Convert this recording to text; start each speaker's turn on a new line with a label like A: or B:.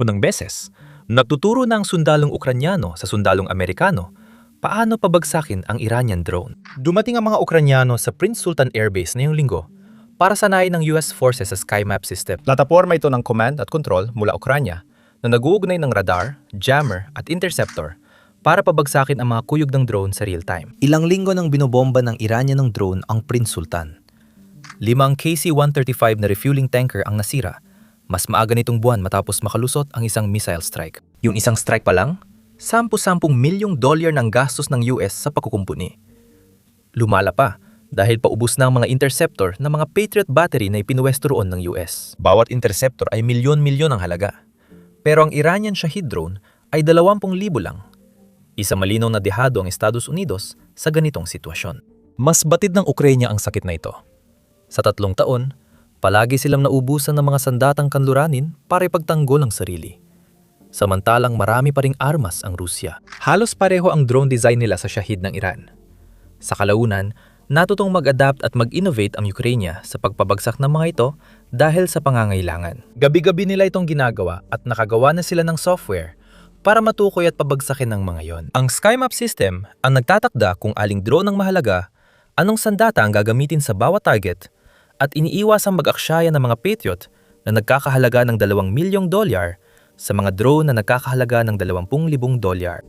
A: Unang beses, nagtuturo ng sundalong Ukranyano sa sundalong Amerikano paano pabagsakin ang Iranian drone. Dumating ang mga Ukranyano sa Prince Sultan Air Base ngayong linggo para sanayin ng US Forces sa SkyMap system. Plataporma ito ng command at control mula Ukranya na nag-uugnay ng radar, jammer at interceptor para pabagsakin ang mga kuyog ng drone sa real time. Ilang linggo nang binobomba ng Iranian ng drone ang Prince Sultan. 5 KC-135 na refueling tanker ang nasira. Mas maaga nitong buwan matapos makalusot ang isang missile strike. Yung isang strike pa lang, 10 milyong dolyar ng gastos ng US sa pagkukumpuni. Lumala pa dahil paubos na ang mga interceptor na mga Patriot battery na ipinuwesto roon ng US. Bawat interceptor ay milyon-milyon ang halaga. Pero ang Iranian Shahid drone ay 20,000 lang. Isa malinaw na dehado ang Estados Unidos sa ganitong sitwasyon. Mas batid ng Ukraine ang sakit na ito. Sa 3 taon, palagi silang naubusan ng mga sandatang kanluranin para ipagtanggol ang sarili. Samantalang marami pa ring armas ang Rusya. Halos pareho ang drone design nila sa Shahid ng Iran. Sa kalaunan, natutong mag-adapt at mag-innovate ang Ukraine sa pagpabagsak ng mga ito dahil sa pangangailangan. Gabi-gabi nila itong ginagawa at nakagawa na sila ng software para matukoy at pabagsakin ng mga yon. Ang SkyMap system ang nagtatakda kung aling drone ang mahalaga, anong sandata ang gagamitin sa bawat target, at iniiwasang mag-aksyaya ng mga Patriot na nagkakahalaga ng 2 milyong dolyar sa mga drone na nagkakahalaga ng 20,000 dolyar.